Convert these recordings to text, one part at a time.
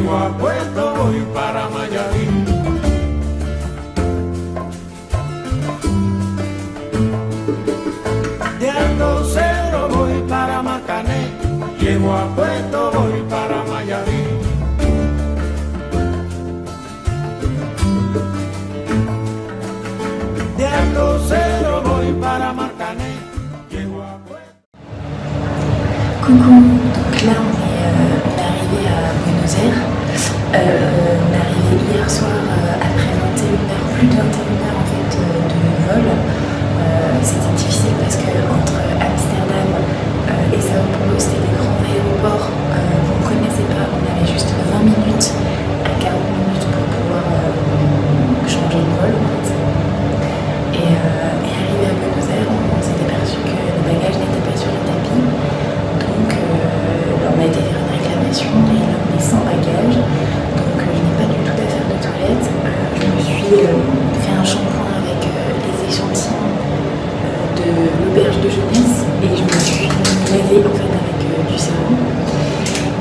llego a Puerto voy para Mayarí. De Alto Cero voy para Macané, llego a Puerto voy para Mayarí. De Alto Cero voy para Macané, llego a Puerto. Coucou, donc là on est arrivé à Buenos Aires. On est arrivé hier soir après 21h, plus de 21h en fait de vol. C'était difficile parce que entre Amsterdam et Sao Paulo c'était des grands aéroports. Vous ne connaissez pas, on avait juste 20 minutes à 40 minutes pour pouvoir changer de vol en fait. Et arrivé à Buenos Aires, on s'était aperçu que les bagages n'étaient pas sur le tapis. Donc on a été faire une réclamation et là on est sans bagages. Donc je n'ai pas du tout d'affaires de toilette. Je me suis fait un shampoing avec les échantillons de l'auberge de jeunesse et je me suis lavée en fait avec du savon.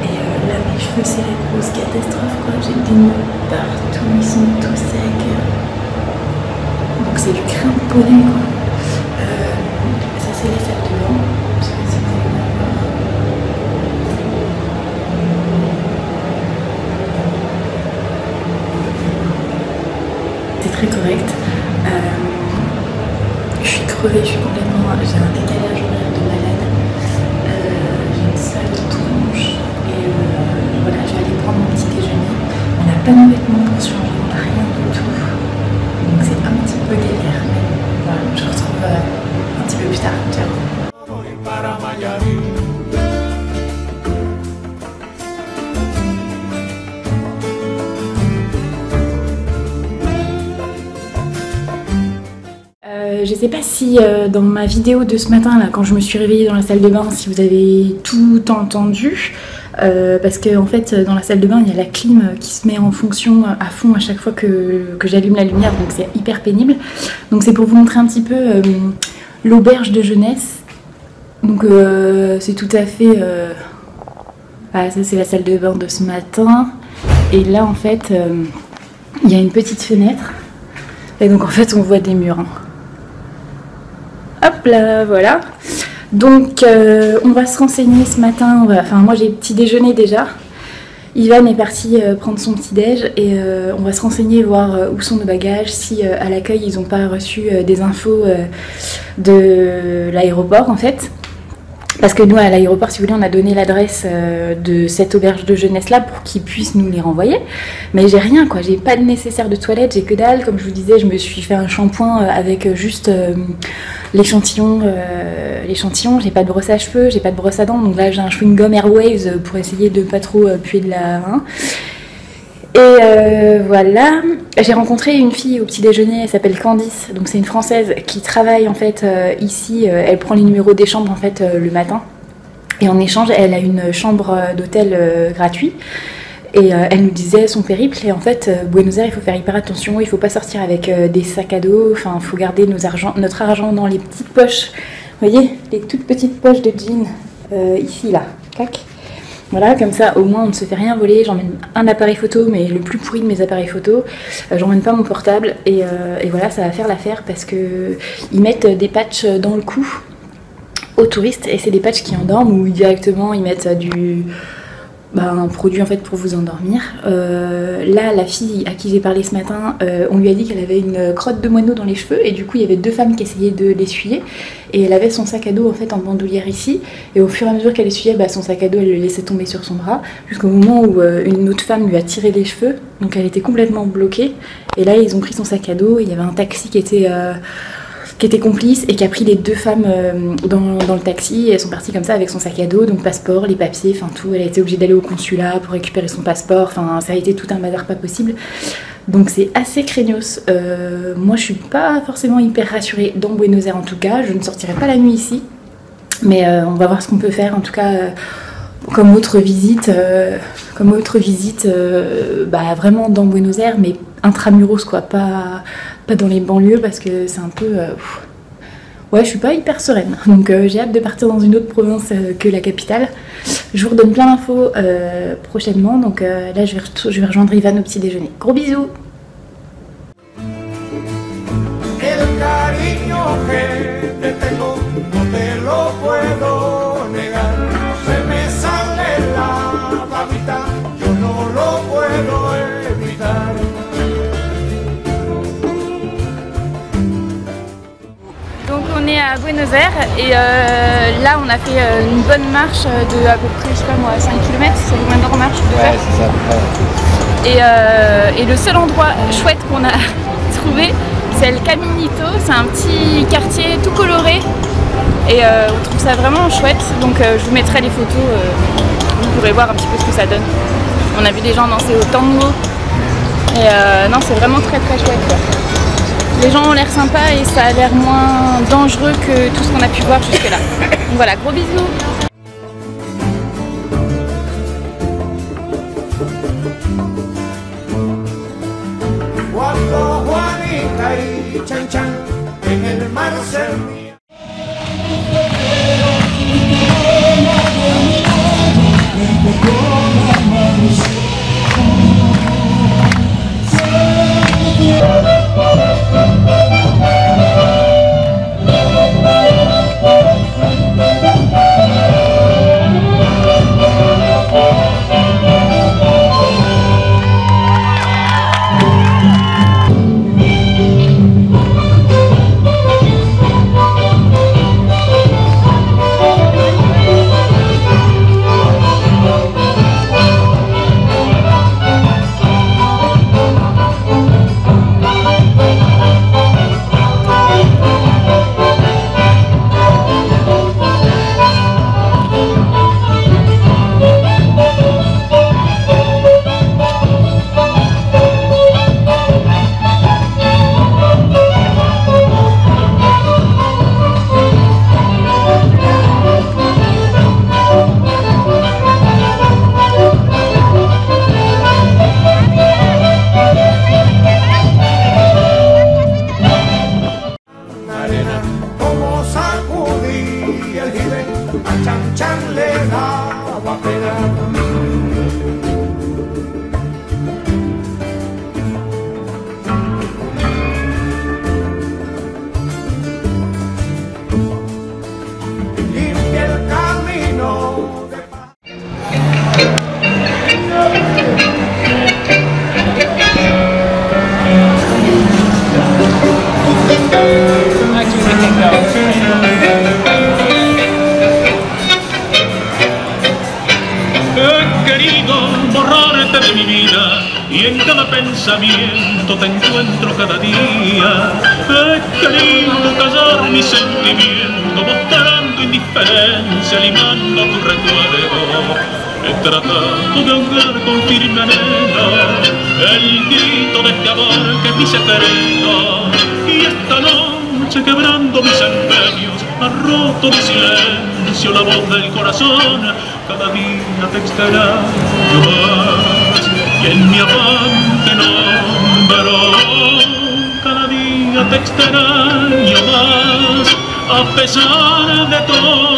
Et là mes cheveux c'est la grosse catastrophe quoi. J'ai des nœuds partout, ils sont tous secs. Donc c'est du crème poney quoi. Ça c'est les salles de bain. Je sais pas si vous allez voir. C'est très correct. Je suis crevée, je suis complètement. J'ai un décalage horaire de malade. J'ai une sale tronche. Et voilà, je vais aller prendre mon petit déjeuner. On n'a pas nos vêtements pour changer, on n'a rien du tout. Donc c'est un petit peu galère. Mais voilà, je retrouve un petit peu plus tard. Ciao. Je sais pas si dans ma vidéo de ce matin, là, quand je me suis réveillée dans la salle de bain, si vous avez tout entendu, parce que en fait, dans la salle de bain, il y a la clim qui se met en fonction à fond à chaque fois que j'allume la lumière, donc c'est hyper pénible. Donc c'est pour vous montrer un petit peu l'auberge de jeunesse. Donc c'est tout à fait... Voilà, ça c'est la salle de bain de ce matin. Et là, en fait, il y a une petite fenêtre. Et donc en fait, on voit des murs. Hein. Hop là, voilà. Donc on va se renseigner ce matin. Enfin moi j'ai petit déjeuner déjà. Ivan est parti prendre son petit déj et on va se renseigner, voir où sont nos bagages, si à l'accueil ils n'ont pas reçu des infos de l'aéroport en fait. Parce que nous à l'aéroport, si vous voulez, on a donné l'adresse de cette auberge de jeunesse là pour qu'ils puissent nous les renvoyer. Mais j'ai rien quoi, j'ai pas de nécessaire de toilette, j'ai que dalle. Comme je vous disais, je me suis fait un shampoing avec juste l'échantillon, j'ai pas de brosse à cheveux, j'ai pas de brosse à dents. Donc là j'ai un chewing gum Airwaves pour essayer de pas trop puer de la... Hein. Et voilà, j'ai rencontré une fille au petit déjeuner, elle s'appelle Candice, donc c'est une Française qui travaille en fait ici, elle prend les numéros des chambres en fait le matin, et en échange elle a une chambre d'hôtel gratuit, et elle nous disait son périple, et en fait Buenos Aires il faut faire hyper attention, il faut pas sortir avec des sacs à dos, enfin il faut garder notre argent dans les petites poches, vous voyez, les toutes petites poches de jean, ici là, clac. Voilà, comme ça au moins on ne se fait rien voler. J'emmène un appareil photo, mais le plus pourri de mes appareils photo. J'emmène pas mon portable et voilà, ça va faire l'affaire parce que ils mettent des patchs dans le cou aux touristes et c'est des patchs qui endorment ou directement ils mettent un produit en fait pour vous endormir. Là, la fille à qui j'ai parlé ce matin, on lui a dit qu'elle avait une crotte de moineau dans les cheveux et du coup il y avait deux femmes qui essayaient de l'essuyer et elle avait son sac à dos en fait en bandoulière ici et au fur et à mesure qu'elle essuyait, son sac à dos elle le laissait tomber sur son bras jusqu'au moment où une autre femme lui a tiré les cheveux, donc elle était complètement bloquée et là ils ont pris son sac à dos et il y avait un taxi qui était complice et qui a pris les deux femmes dans le taxi et elles sont parties comme ça avec son sac à dos, donc passeport, les papiers, enfin tout. Elle a été obligée d'aller au consulat pour récupérer son passeport, enfin ça a été tout un bazar pas possible. Donc c'est assez craignos. Moi je suis pas forcément hyper rassurée dans Buenos Aires en tout cas, je ne sortirai pas la nuit ici. Mais on va voir ce qu'on peut faire en tout cas comme autre visite, vraiment dans Buenos Aires mais intramuros quoi, pas dans les banlieues parce que c'est un peu... ouais, je suis pas hyper sereine, donc j'ai hâte de partir dans une autre province que la capitale. Je vous redonne plein d'infos prochainement, donc là je vais rejoindre Ivan au petit déjeuner. Gros bisous! Donc on est à Buenos Aires et là on a fait une bonne marche de à peu près, je sais pas moi, 5 km, c'est combien d'heures en marche? Ouais, c'est ça. Et le seul endroit chouette qu'on a trouvé, c'est El Caminito, c'est un petit quartier tout coloré et on trouve ça vraiment chouette, donc je vous mettrai les photos, vous pourrez voir un petit peu ce que ça donne. On a vu des gens danser au tango et non, c'est vraiment très très chouette quoi. Les gens ont l'air sympas et ça a l'air moins dangereux que tout ce qu'on a pu voir jusque là. Donc voilà, gros bisous. Y en cada pensamiento te encuentro cada día. He querido callar mi sentimiento, mostrando indiferencia, limando tu recuerdo. He tratado de ahogar con firme anhelo el grito de este amor que es mi secreto. Y esta noche, quebrando mis empeños, ha roto mi silencio la voz del corazón. Cada día te extraño más, y en mi afán te nombro. Cada día te extraño más, a pesar de todo.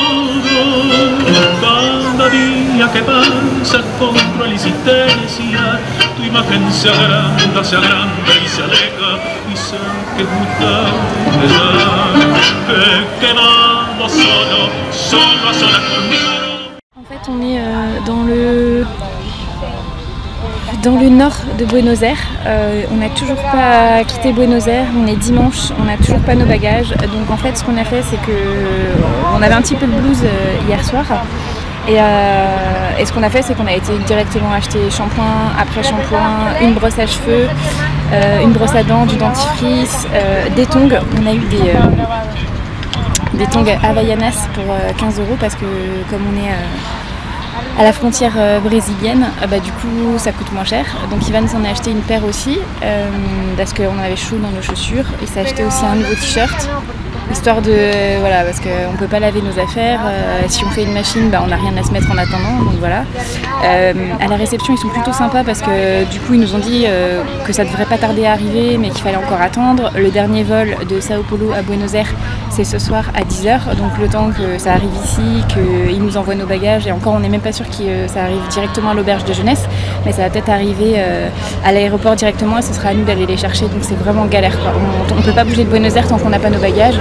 Cada día que pasa con cruel insistencia, tu imagen se agranda y se aleja. Y sé que es muy tarde ya, he quedado solo a solas conmigo. En fait, on est dans le nord de Buenos Aires. On n'a toujours pas quitté Buenos Aires, on est dimanche, on n'a toujours pas nos bagages. Donc en fait, ce qu'on a fait, c'est qu'on avait un petit peu le blues hier soir. Et ce qu'on a fait, c'est qu'on a été directement acheter shampoing, après shampoing, une brosse à cheveux, une brosse à dents, du dentifrice, des tongs. On a eu des tongs Havaianas pour 15 € parce que comme on est à la frontière brésilienne, du coup ça coûte moins cher. Donc Ivan s'en a acheté une paire aussi parce qu'on avait chaud dans nos chaussures. Il s'est acheté aussi un nouveau t-shirt histoire de voilà, parce qu'on peut pas laver nos affaires. Si on fait une machine, on n'a rien à se mettre en attendant, donc voilà. À la réception, ils sont plutôt sympas parce que du coup, ils nous ont dit que ça devrait pas tarder à arriver, mais qu'il fallait encore attendre. Le dernier vol de Sao Paulo à Buenos Aires, c'est ce soir à 10h, donc le temps que ça arrive ici, qu'ils nous envoient nos bagages, et encore on n'est même pas sûr que ça arrive directement à l'auberge de jeunesse, mais ça va peut-être arriver à l'aéroport directement et ce sera à nous d'aller les chercher, donc c'est vraiment galère quoi. On peut pas bouger de Buenos Aires tant qu'on n'a pas nos bagages,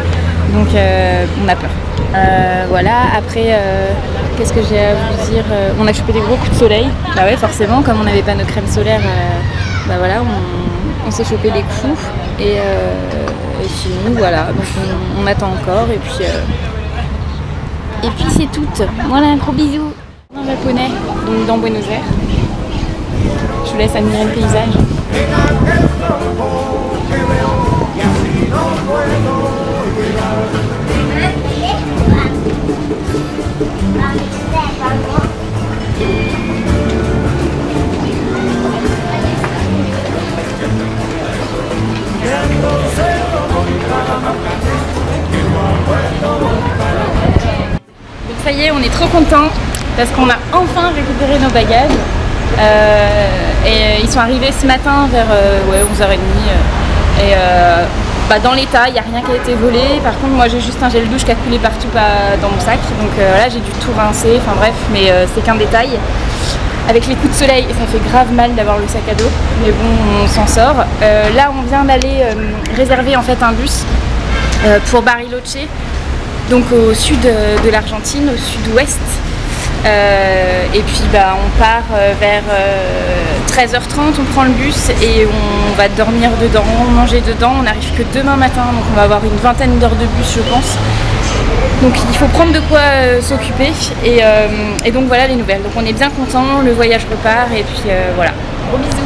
donc on a peur. Voilà, après qu'est-ce que j'ai à vous dire, on a chopé des gros coups de soleil, bah ouais forcément, comme on n'avait pas nos crèmes solaires, bah voilà, on s'est chopé des coups et sinon voilà, donc on attend encore et puis c'est tout. Voilà, un gros bisou. Un japonais, donc dans Buenos Aires. Je vous laisse admirer le paysage. Donc ça y est, on est trop contents parce qu'on a enfin récupéré nos bagages et ils sont arrivés ce matin vers 11h30 et dans l'état, il n'y a rien qui a été volé. Par contre, moi j'ai juste un gel douche qui a coulé partout dans mon sac, donc là j'ai dû tout rincer, enfin bref, mais c'est qu'un détail. Avec les coups de soleil, ça fait grave mal d'avoir le sac à dos, mais bon, on s'en sort. Là, on vient d'aller réserver en fait un bus pour Bariloche, donc au sud de l'Argentine, au sud-ouest. Et puis on part vers 13h30, on prend le bus et on va dormir dedans, manger dedans. On n'arrive que demain matin, donc on va avoir une vingtaine d'heures de bus je pense. Donc il faut prendre de quoi s'occuper et donc voilà les nouvelles. Donc on est bien contents, le voyage repart et puis voilà. Gros bisous.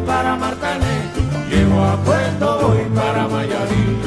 Para Marcané, llego a Puerto, voy para Mayarí.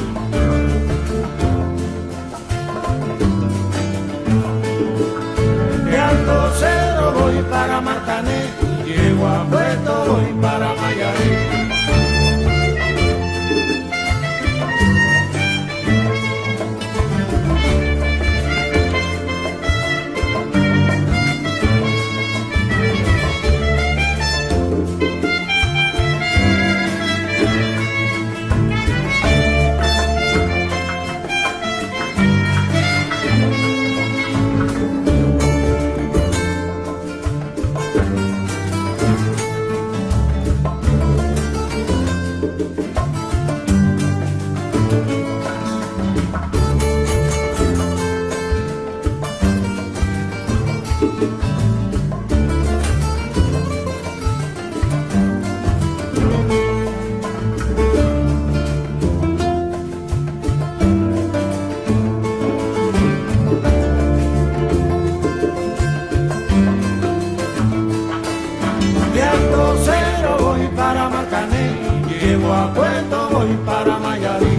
Llego a Puerto, voy para Mayarí.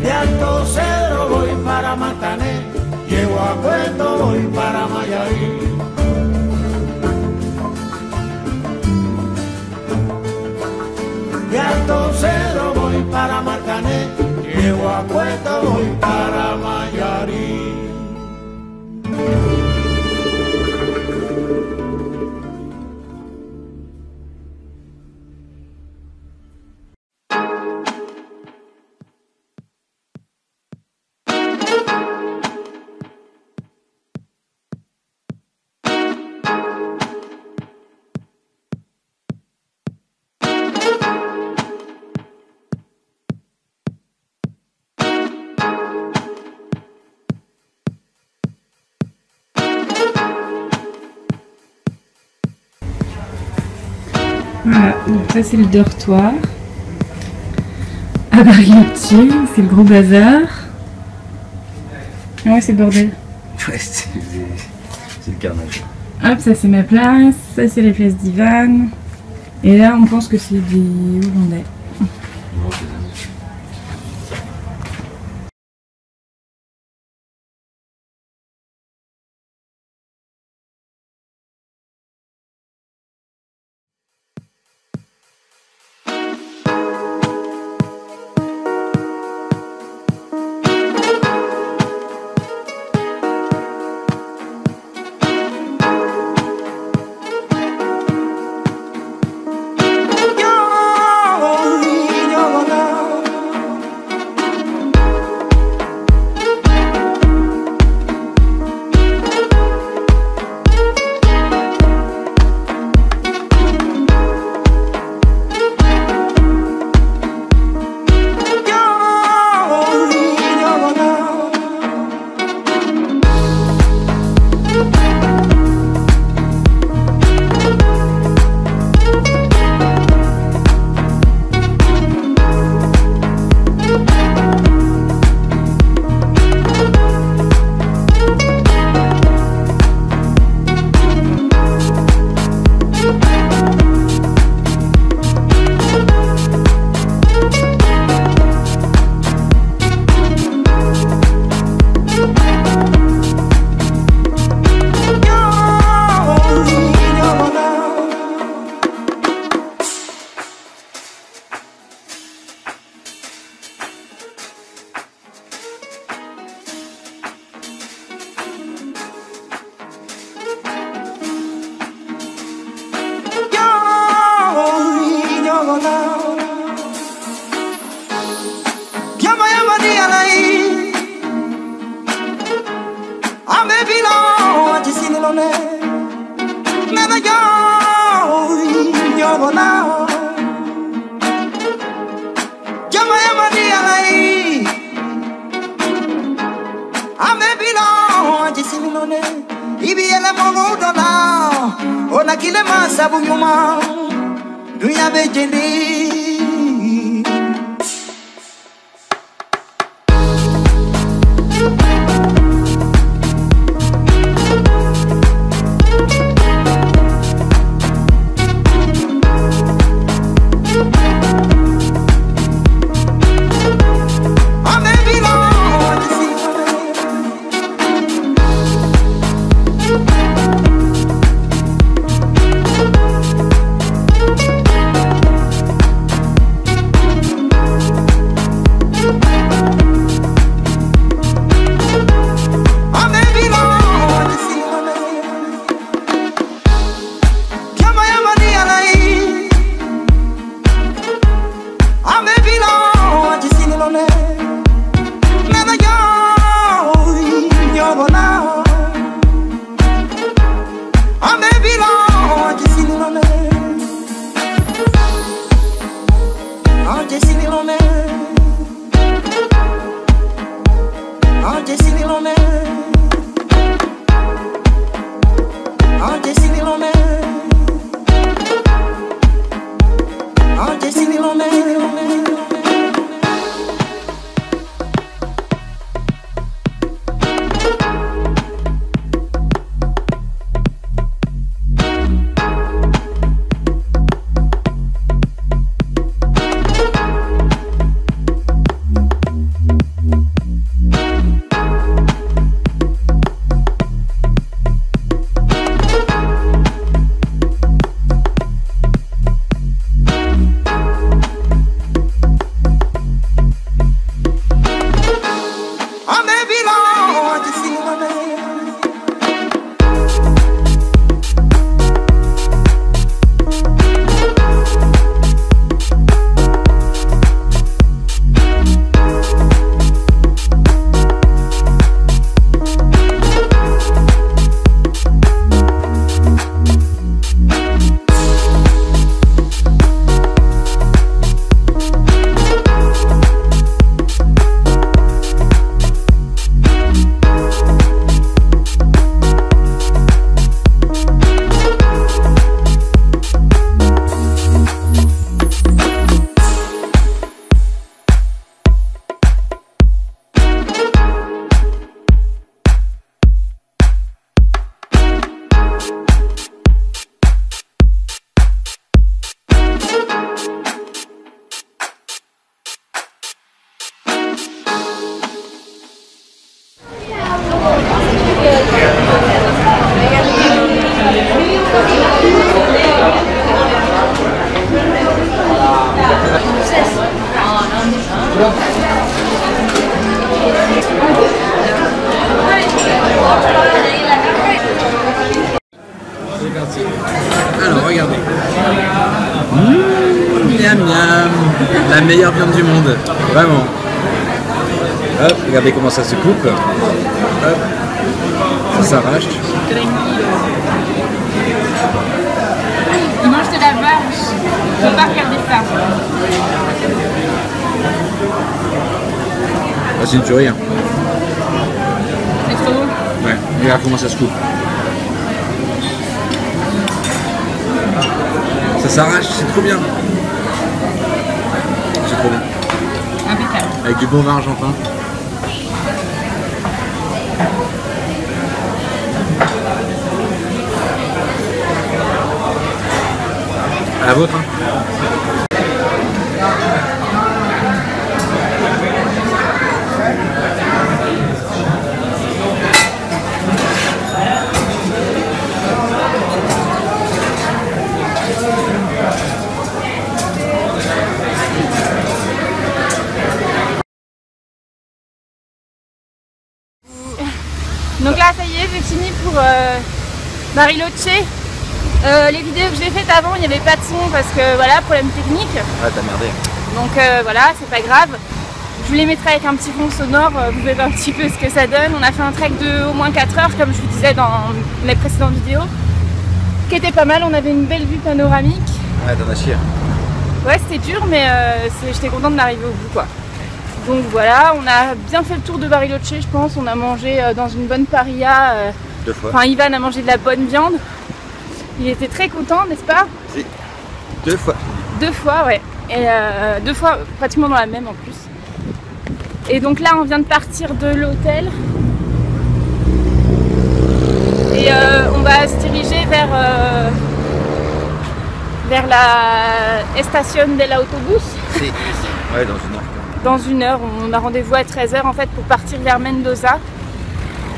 De Alto Cedro voy para Marcané, llego a Puerto, voy para Mayarí. De Alto Cedro voy para Marcané, llego a Puerto, voy para Mayarí. Voilà, donc ça c'est le dortoir à Bariloche, c'est le gros bazar. Ah ouais, c'est le bordel. Ouais, c'est le carnage. Hop, ça c'est ma place, ça c'est la place d'Ivan. Et là, on pense que c'est des Hollandais. La meilleure viande du monde, vraiment. Hop, regardez comment ça se coupe. Hop, ça s'arrache. Il mange de la vache. Il ne faut pas regarder ça. Ah, c'est une tuerie. Hein. C'est trop bon. Ouais, regarde comment ça se coupe. Ça s'arrache, c'est trop bien. C'est trop bon. Impeccable. Avec du bon vin argentin. À la vôtre, hein. Donc là, ça y est, j'ai fini pour Bariloche. Les vidéos que j'ai faites avant, il n'y avait pas de son parce que voilà, problème technique. Ah, t'as merdé. Donc voilà, c'est pas grave. Je vous les mettrai avec un petit fond sonore, vous verrez un petit peu ce que ça donne. On a fait un trek de au moins 4 heures, comme je vous disais dans les précédentes vidéos, qui était pas mal. On avait une belle vue panoramique. Ouais, t'en as chier. Ouais, c'était dur, mais j'étais contente d'arriver au bout, quoi. Donc voilà, on a bien fait le tour de Bariloche, je pense. On a mangé dans une bonne paria. 2 fois. Enfin, Ivan a mangé de la bonne viande. Il était très content, n'est-ce pas? Si. 2 fois. 2 fois, ouais. Et 2 fois pratiquement dans la même en plus. Et donc là, on vient de partir de l'hôtel. Et on va se diriger vers la Estación del Autobús. Si. Ouais, dans 1 heure. Dans 1 heure, on a rendez-vous à 13 h en fait pour partir vers Mendoza.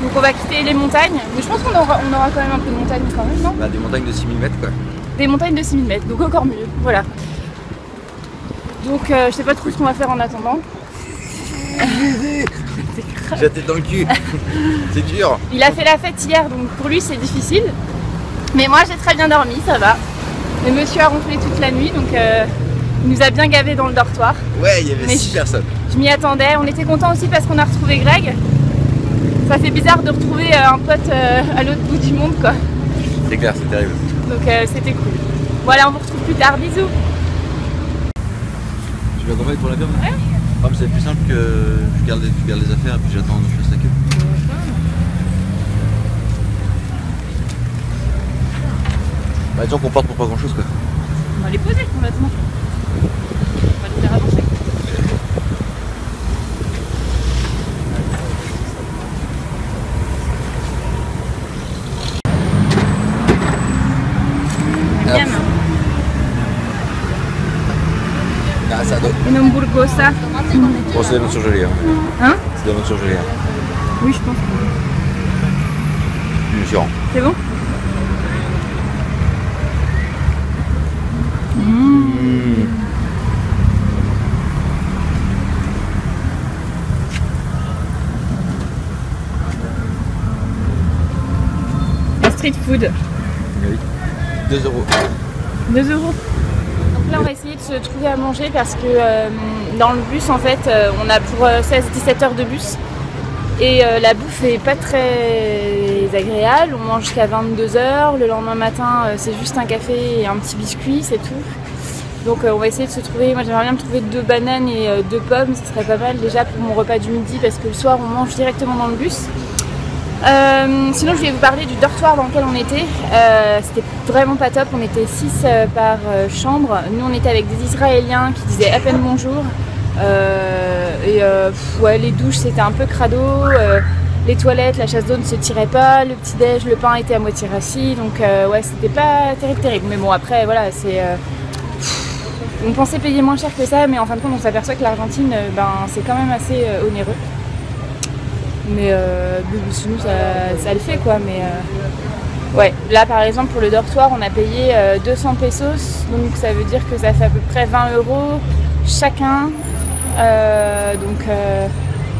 Donc on va quitter les montagnes. Mais je pense qu'on aura quand même un peu de montagne quand même, non? Bah, des montagnes de 6000 mètres quoi. Des montagnes de 6000 mètres, donc encore mieux, voilà. Donc je sais pas trop ce qu'on va faire en attendant. J'ai la tête dans le cul. C'est dur. Il a fait la fête hier, donc pour lui c'est difficile. Mais moi j'ai très bien dormi, ça va. Le monsieur a ronflé toute la nuit, donc il nous a bien gavé dans le dortoir. Ouais, il y avait Mais 6 personnes. Je m'y attendais, on était contents aussi parce qu'on a retrouvé Greg. Ça fait bizarre de retrouver un pote à l'autre bout du monde, quoi. C'est clair, c'est terrible. Donc c'était cool. Voilà, on vous retrouve plus tard, bisous. Tu vas combien pour la viande? Ouais. Ah, mais c'est plus simple que tu gardes les affaires et puis j'attends que je fasse la queue. Bah disons qu'on parte pour pas grand chose quoi. On va les poser complètement. On va les faire avancer. Bien. Asado. Une hamburgosa. Bon, c'est de la viande surgelée. Hein? C'est de la viande surgelée. Oui, je pense. Sûr. C'est bon? La street food. Oui. 2 €. 2 €. Donc là, on va essayer de se trouver à manger parce que dans le bus, en fait, on a pour 16-17 heures de bus. Et la bouffe est pas très agréable. On mange jusqu'à 22 h. Le lendemain matin, c'est juste un café et un petit biscuit, c'est tout. Donc on va essayer de se trouver. Moi, j'aimerais bien me trouver 2 bananes et 2 pommes. Ce serait pas mal déjà pour mon repas du midi parce que le soir, on mange directement dans le bus. Sinon je vais vous parler du dortoir dans lequel on était. C'était vraiment pas top, on était 6 par chambre. Nous on était avec des Israéliens qui disaient à peine bonjour. Ouais, les douches c'était un peu crado, les toilettes, la chasse d'eau ne se tirait pas, le petit déj, le pain était à moitié rassis, donc ouais c'était pas terrible. Mais bon après voilà, c'est on pensait payer moins cher que ça, mais en fin de compte on s'aperçoit que l'Argentine c'est quand même assez onéreux. Mais sinon ça le fait quoi. Mais ouais, là par exemple pour le dortoir on a payé 200 pesos, donc ça veut dire que ça fait à peu près 20 € chacun.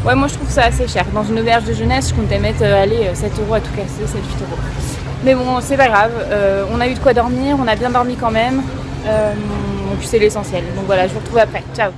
Ouais, moi je trouve ça assez cher. Dans une auberge de jeunesse je comptais mettre 7 € à tout casser, 7-8 €. Mais bon c'est pas grave, on a eu de quoi dormir, on a bien dormi quand même. donc c'est l'essentiel. Donc voilà, je vous retrouve après. Ciao.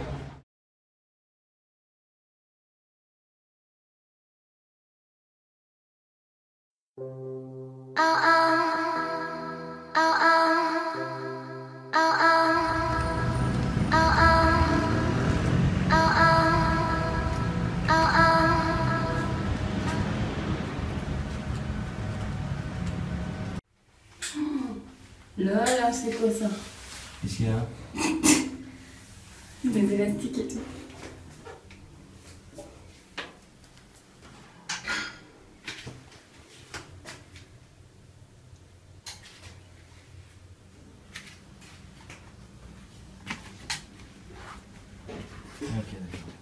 Là, c'est quoi ça? Qu'est-ce qu'il y a? Des élastiques et tout. Ok, d'accord.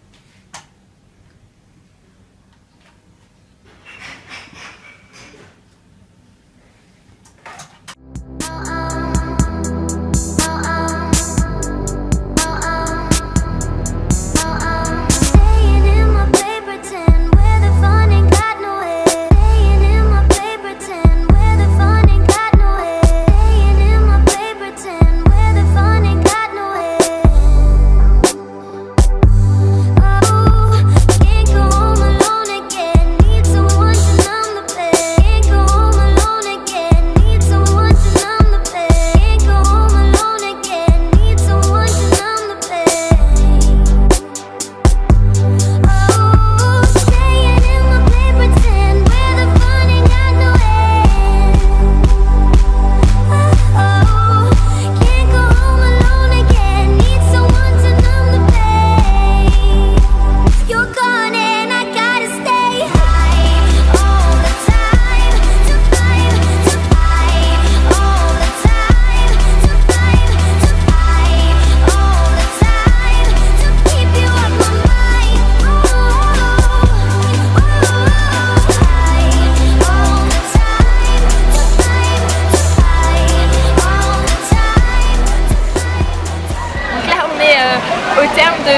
Au terme de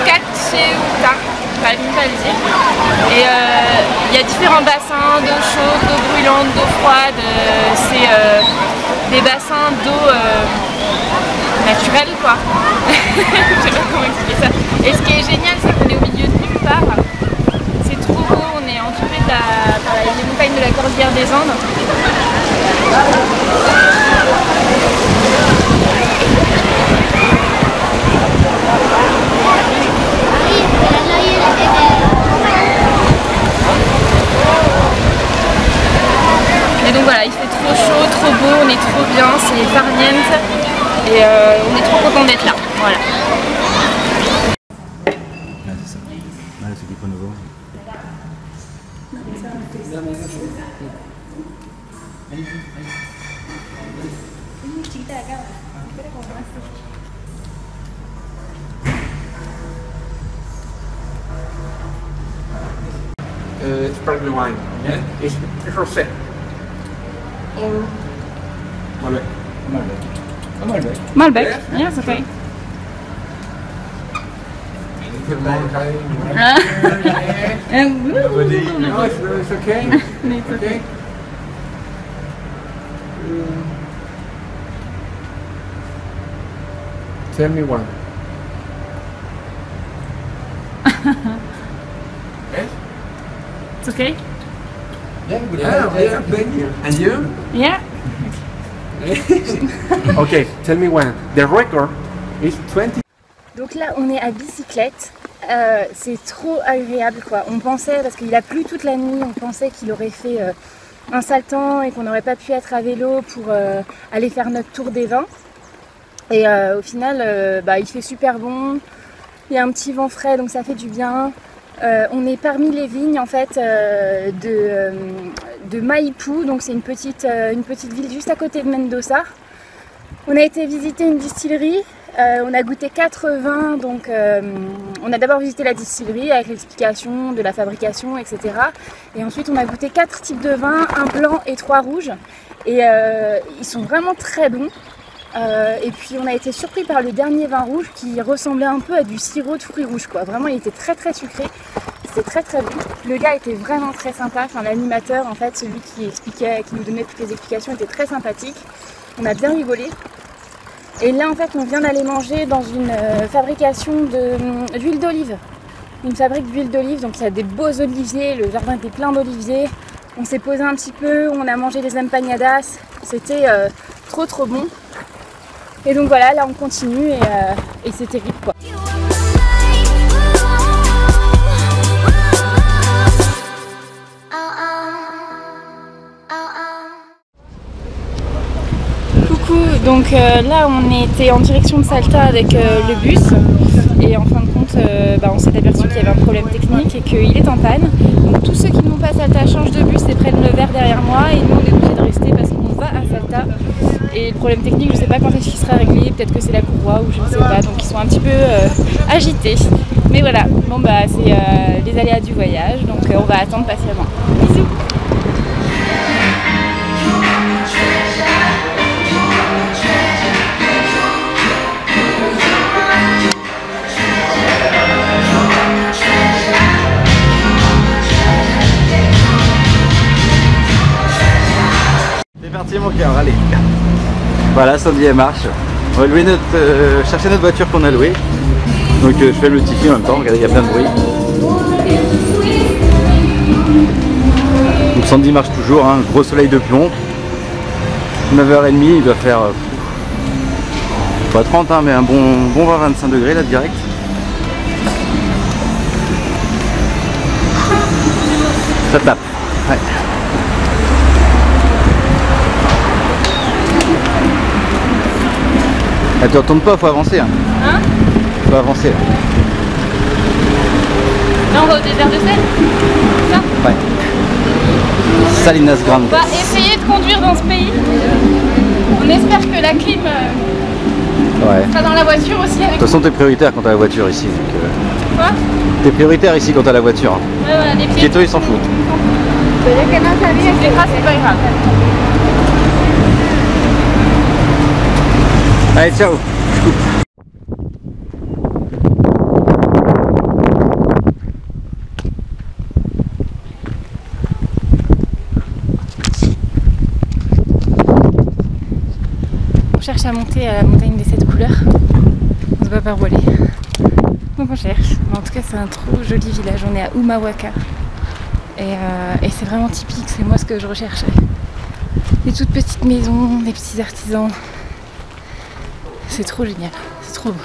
Katcheuta, j'arrive même pas à le dire. Et il y a différents bassins d'eau chaude, d'eau brûlante, d'eau froide. C'est des bassins d'eau naturelle, quoi. Je sais pas comment expliquer ça. Et ce qui est génial, c'est qu'on est au milieu de nulle part. C'est trop beau, on est entouré par les montagnes de la Cordillère des Andes. Et donc voilà, il fait trop chaud, trop beau, on est trop bien, c'est farniente et on est trop content d'être là. Voilà. Là, c'est ça. Là, c'est qui nouveau. Sparkling wine. Yeah. It's rosé. Malbec. Malbec. Malbec, yes, okay. No, it's okay. It's okay. Tell me one. Yes? It's okay? Yeah, thank you. And you? Yeah. Okay, tell me one. The record is 20. Donc là, on est à bicyclette. C'est trop agréable, quoi. On pensait, parce qu'il a plu toute la nuit, on pensait qu'il aurait fait un sale temps et qu'on n'aurait pas pu être à vélo pour aller faire notre tour des vins. Et au final, il fait super bon. Il y a un petit vent frais, donc ça fait du bien. On est parmi les vignes en fait de Maipú, donc c'est une petite ville juste à côté de Mendoza. On a été visiter une distillerie, on a goûté 4 vins, donc on a d'abord visité la distillerie avec l'explication de la fabrication, etc. Et ensuite on a goûté 4 types de vins, un blanc et 3 rouges. Et ils sont vraiment très bons. Et puis on a été surpris par le dernier vin rouge qui ressemblait un peu à du sirop de fruits rouges, quoi. Vraiment il était très très sucré, c'était très très bon. Le gars était vraiment très sympa, enfin l'animateur en fait, celui qui nous donnait toutes les explications était très sympathique. On a bien rigolé. Et là en fait on vient d'aller manger dans une fabrication d'huile d'olive. Une fabrique d'huile d'olive, donc il y a des beaux oliviers, le jardin était plein d'oliviers. On s'est posé un petit peu, on a mangé des empanadas, c'était trop bon. Et donc voilà, là on continue et c'est terrible quoi. Coucou, donc là on était en direction de Salta avec le bus et en fin de compte on s'est aperçu qu'il y avait un problème technique et qu'il est en panne. Donc tous ceux qui n'ont pas Salta changent de bus et prennent le verre derrière moi et nous on est obligés de rester parce qu'on va à Salta. Et le problème technique, je ne sais pas quand est-ce qu'il sera réglé, peut-être que c'est la courroie ou je ne sais pas, donc ils sont un petit peu agités. Mais voilà, bon bah c'est les aléas du voyage, donc on va attendre patiemment. Bisous. C'est parti mon cœur, allez. Voilà, Sandy elle marche. On va louer chercher notre voiture qu'on a louée. Donc je fais le Tiffy en même temps, regardez il y a plein de bruit. Donc Sandy marche toujours, hein, gros soleil de plomb. 9h30, il doit faire pas 30 hein, mais un bon 20-25 degrés là direct. Ça tape. Ouais. Ah, tu retournes pas, faut avancer. Hein, faut avancer. Là. Là on va au désert de sel, c'est ça? Ouais. Salinas Grandes. On va essayer de conduire dans ce pays. On espère que la clim sera dans la voiture aussi avec. De toute façon t'es prioritaire quand t'as la voiture ici. Quoi? T'es prioritaire ici quand t'as la voiture. Ouais, voilà, les pieds. Piétons ils s'en foutent. Les traces c'est pas grave. Allez ciao. Je coupe. On cherche à monter à la montagne des 7 couleurs. On ne sait pas par où aller. Donc on cherche. En tout cas c'est un trop joli village. On est à Humahuaca. Et c'est vraiment typique, c'est moi ce que je recherchais. Des toutes petites maisons, des petits artisans. C'est trop génial, c'est trop beau.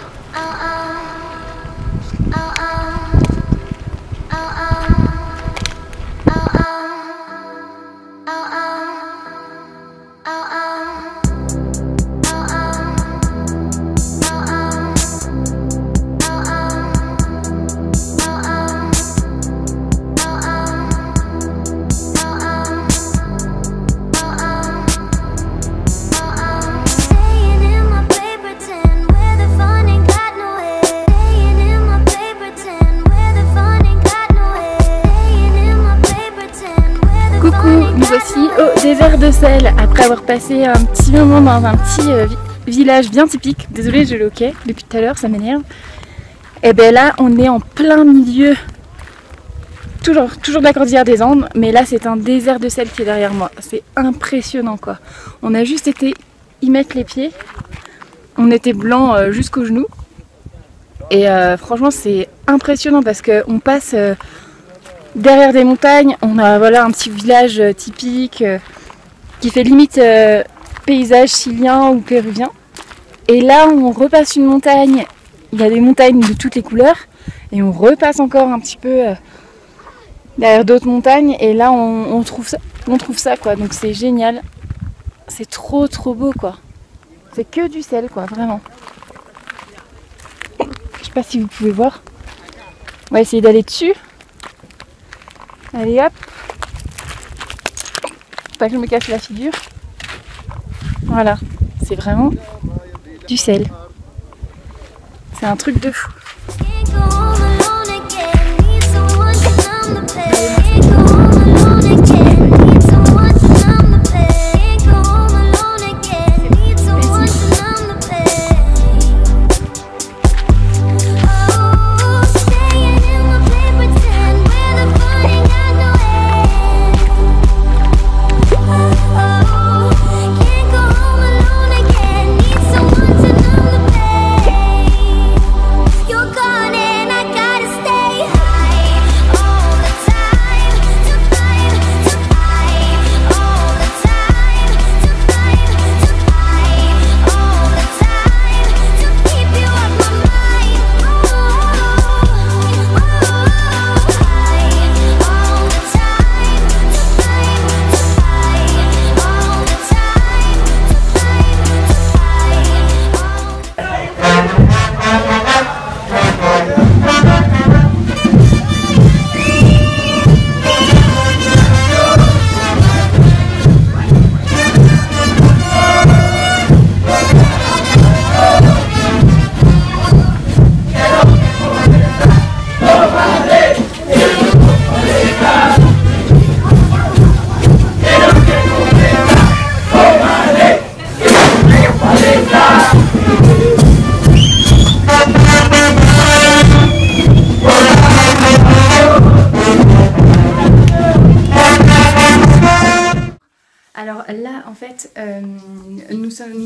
Nous voici au désert de sel après avoir passé un petit moment dans un petit village bien typique. Désolée, je le hoquet depuis tout à l'heure, ça m'énerve. Et bien là, on est en plein milieu, toujours de la cordillère des Andes, mais là c'est un désert de sel qui est derrière moi. C'est impressionnant quoi. On a juste été y mettre les pieds. On était blanc jusqu'aux genoux. Et franchement, c'est impressionnant parce qu'on passe derrière des montagnes. On a voilà un petit village typique qui fait limite paysage chilien ou péruvien. Et là, on repasse une montagne. Il y a des montagnes de toutes les couleurs. Et on repasse encore un petit peu derrière d'autres montagnes. Et là, on trouve ça quoi. Donc c'est génial. C'est trop beau quoi. C'est que du sel quoi, vraiment. Je sais pas si vous pouvez voir. On va essayer d'aller dessus. Allez hop. Faut pas que je me casse la figure. Voilà. C'est vraiment du sel. C'est un truc de fou. Someone to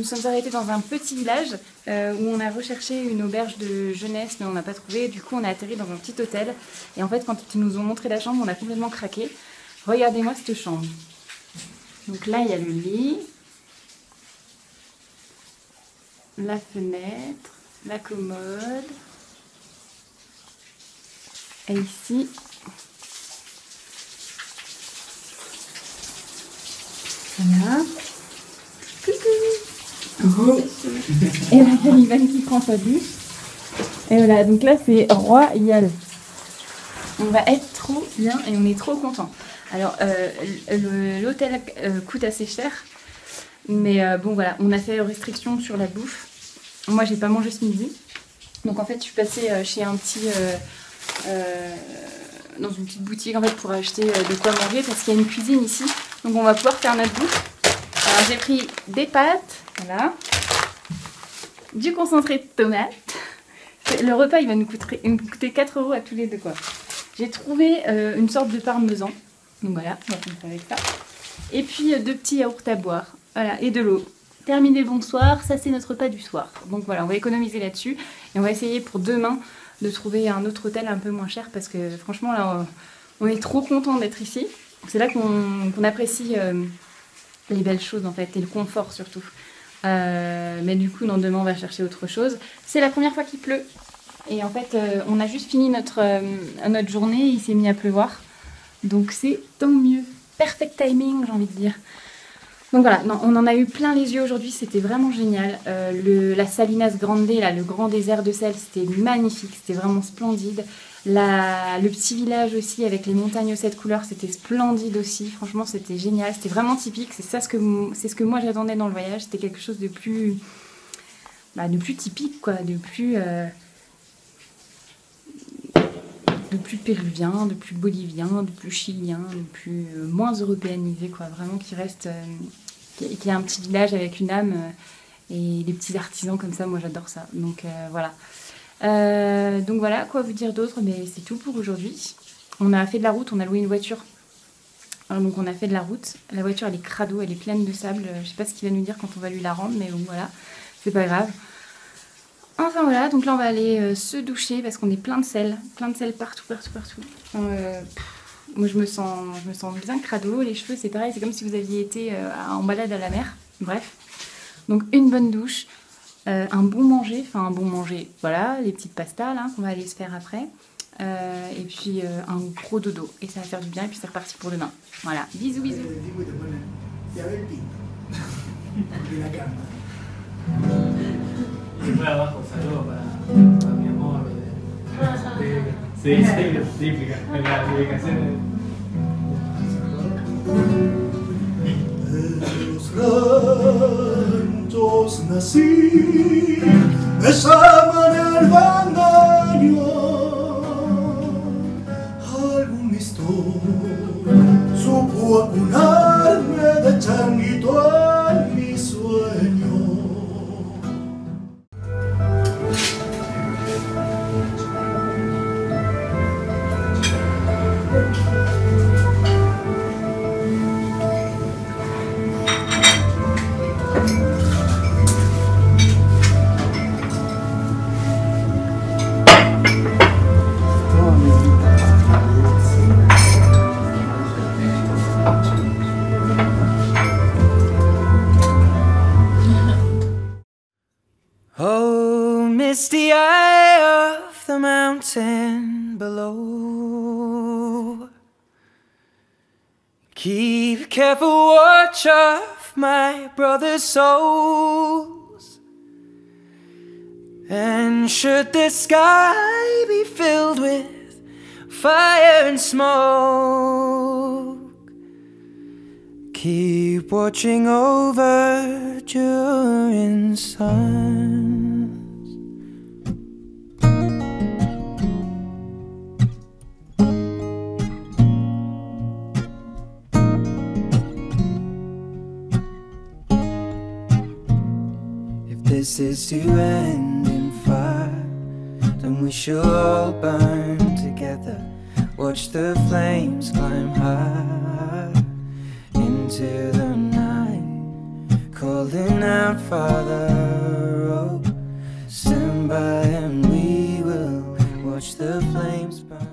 nous sommes arrêtés dans un petit village où on a recherché une auberge de jeunesse mais on n'a pas trouvé. Du coup on a atterri dans un petit hôtel et en fait quand ils nous ont montré la chambre on a complètement craqué. Regardez-moi cette chambre. Donc là il y a le lit, la fenêtre, la commode et ici voilà. Coucou. Et la Caliban qui prend sa douche. Et voilà, donc là c'est royal. On va être trop bien et on est trop content. Alors l'hôtel coûte assez cher. Mais bon voilà, on a fait restriction sur la bouffe. Moi j'ai pas mangé ce midi. Donc en fait je suis passée chez un petit... dans une petite boutique en fait pour acheter de quoi manger parce qu'il y a une cuisine ici. Donc on va pouvoir faire notre bouffe. Alors j'ai pris des pâtes, voilà, du concentré de tomate. Le repas il va nous coûter 4 € à tous les deux quoi. J'ai trouvé une sorte de parmesan. Donc voilà, on va faire avec ça. Et puis 2 petits yaourts à boire. Voilà, et de l'eau. Terminé, bonsoir, ça c'est notre repas du soir. Donc voilà, on va économiser là-dessus. Et on va essayer pour demain de trouver un autre hôtel un peu moins cher parce que franchement là on est trop content d'être ici. C'est là qu'on apprécie les belles choses en fait et le confort surtout. Mais du coup non, demain on va chercher autre chose. C'est la première fois qu'il pleut et en fait on a juste fini notre journée, il s'est mis à pleuvoir. Donc c'est tant mieux. Perfect timing j'ai envie de dire. Donc voilà, non, on en a eu plein les yeux aujourd'hui, c'était vraiment génial. La Salinas Grande, là, le grand désert de sel, c'était magnifique, c'était vraiment splendide. Le petit village aussi avec les montagnes aux 7 couleurs, c'était splendide aussi. Franchement, c'était génial, c'était vraiment typique. C'est ce que moi j'attendais dans le voyage. C'était quelque chose de plus typique, quoi, de plus péruvien, de plus bolivien, de plus chilien, de plus moins européanisé, quoi. Vraiment qui reste, qui a un petit village avec une âme et des petits artisans comme ça. Moi, j'adore ça. Donc voilà. Donc voilà, quoi vous dire d'autre? Mais c'est tout pour aujourd'hui. On a fait de la route, on a loué une voiture. Alors, donc on a fait de la route. La voiture, elle est crado, elle est pleine de sable. Je sais pas ce qu'il va nous dire quand on va lui la rendre, mais bon voilà, c'est pas grave. Enfin voilà, donc là on va aller se doucher parce qu'on est plein de sel partout. Moi je me sens bien crado, les cheveux c'est pareil, c'est comme si vous aviez été en balade à la mer, bref. Donc une bonne douche, un bon manger, voilà, les petites pastas là qu'on va aller se faire après. Et puis un gros dodo, et ça va faire du bien, et puis c'est reparti pour demain. Voilà, bisous. Siempre abajo, saludos para mi amor. Sí, típica, en las publicaciones. En los ranchos nací, me llaman el bandaño. Algún mistor supo acunarme de changuito en mi sueño. Oh, misty eye of the mountain below, keep careful watch of my brother's souls. And should the sky be filled with fire and smoke, keep watching over during suns. If this is to end in fire, then we shall all burn together. Watch the flames climb high into the night, calling out, Father, oh, stand by and we will watch the flames burn.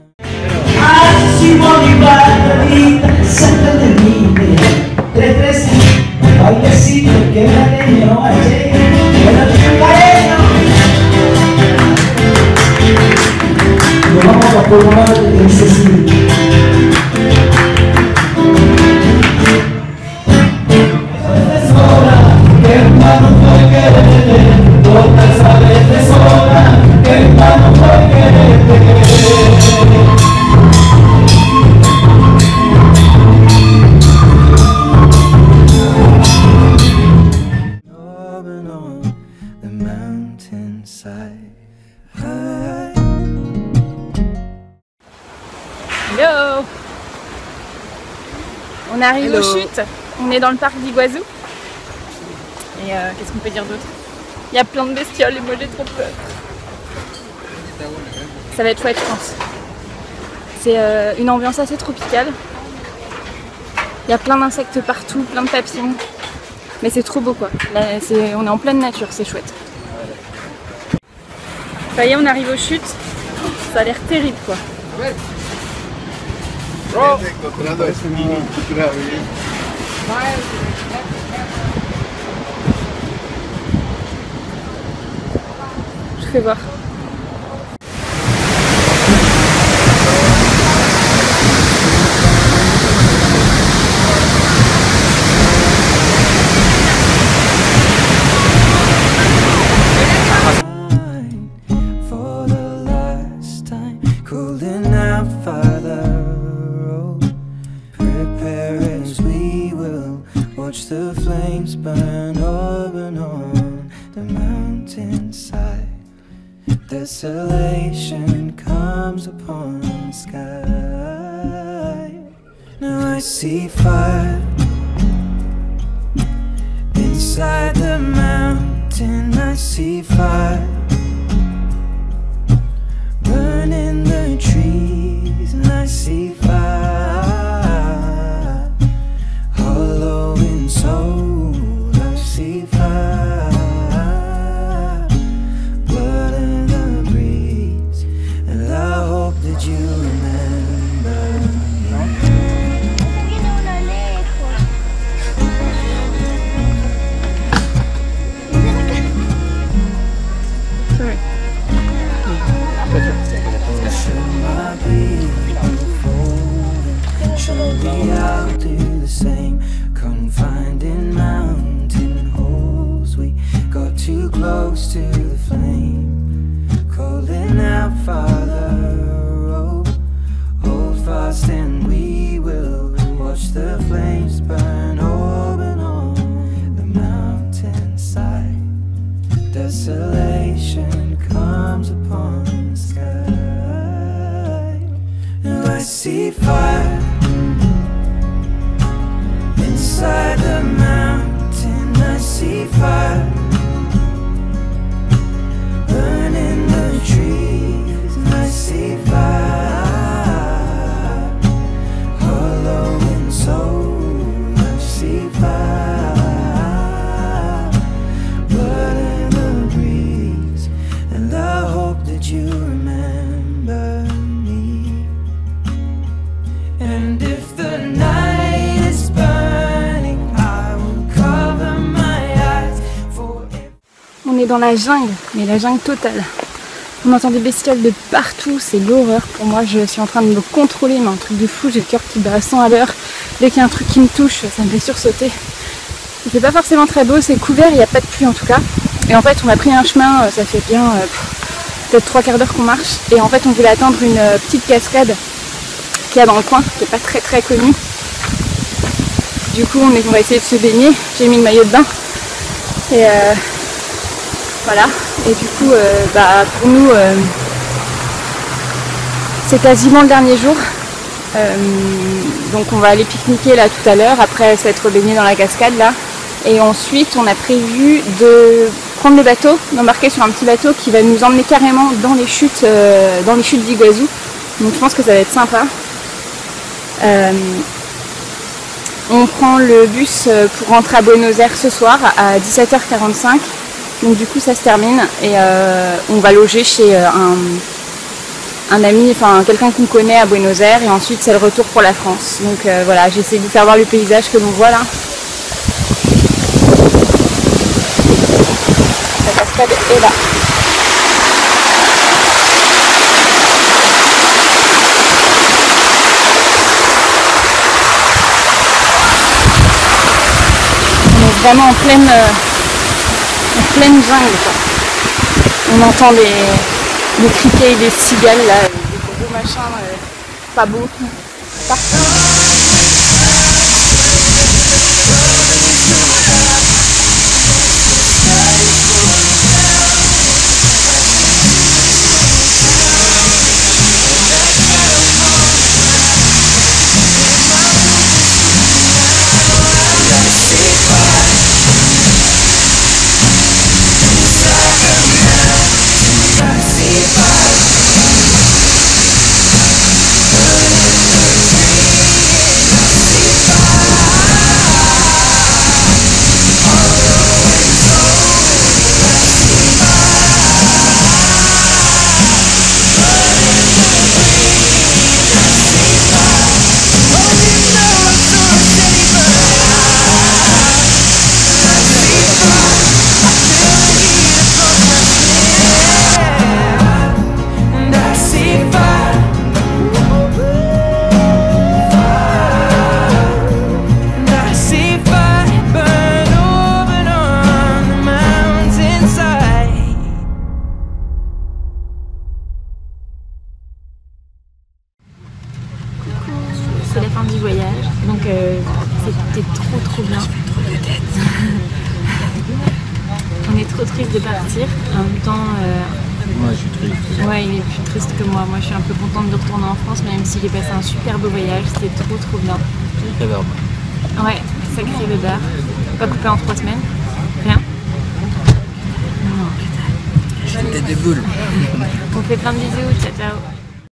Hello! On arrive aux chutes, on est dans le parc d'Iguazu. Et qu'est-ce qu'on peut dire d'autre? Il y a plein de bestioles et moi j'ai trop peur. Ça va être chouette, je pense. C'est une ambiance assez tropicale. Il y a plein d'insectes partout, plein de papillons. Mais c'est trop beau quoi. Là, on est en pleine nature, c'est chouette. Ça y est, on arrive aux chutes. Ça a l'air terrible quoi. Je fais voir. Watch the flames burn open on the mountainside. Desolation comes upon the sky. Now I see fire inside the mountain. I see fire burning the trees, and I see fire hollow in soul. I see fire, blood in the breeze, and I hope that you remember me. Should we all do the same? Confined in mountain holes, we got too close to the flame. Calling out, Father, oh, hold fast and we will watch the flames burn open on the mountainside. Desolation comes upon the sky. Now I see fire inside the mountain. I see fire burning the trees, and I see fire hollow in soul. I see fire, blood in the breeze, and I hope that you remember me. And if the night is burning, I will cover my eyes forever. On est dans la jungle, mais la jungle totale. On entend des bestioles de partout, c'est l'horreur. Pour moi, je suis en train de me contrôler, mais un truc de fou, j'ai le cœur qui bat à 100 à l'heure. Dès qu'il y a un truc qui me touche, ça me fait sursauter. Il fait pas forcément très beau, c'est couvert, il n'y a pas de pluie en tout cas. Et en fait, on a pris un chemin, ça fait bien peut-être 3 quarts d'heure qu'on marche. Et en fait, on voulait attendre une petite cascade qu'il y a dans le coin, qui n'est pas très très connue. Du coup, on va essayer de se baigner. J'ai mis le maillot de bain. Et voilà. Et du coup, pour nous, c'est quasiment le dernier jour. Donc on va aller pique-niquer là tout à l'heure, après s'être baigné dans la cascade là. Et ensuite, on a prévu de prendre le bateau, d'embarquer sur un petit bateau qui va nous emmener carrément dans les chutes d'Iguazu. Donc je pense que ça va être sympa. On prend le bus pour rentrer à Buenos Aires ce soir à 17h45. Donc du coup ça se termine et on va loger chez un ami, enfin quelqu'un qu'on connaît à Buenos Aires, et ensuite c'est le retour pour la France. Donc voilà, j'essaie de vous faire voir le paysage que l'on voit là. La cascade est là. On est vraiment en pleine jungle, quoi. On entend des criquets et des cigales là, des gros machins pas beaux partout. C'est la fin du voyage, donc c'était trop bien. On est trop triste de partir, en même temps... Moi je suis triste. Ouais, il est plus triste que moi. Moi je suis un peu contente de retourner en France, même si j'ai passé un super beau voyage, c'était trop bien. C'est le barbe. Ouais, sacré le bar. Pas coupé en 3 semaines. Rien. Non, putain. J'ai une tête de boule. On fait plein de bisous, ciao ciao.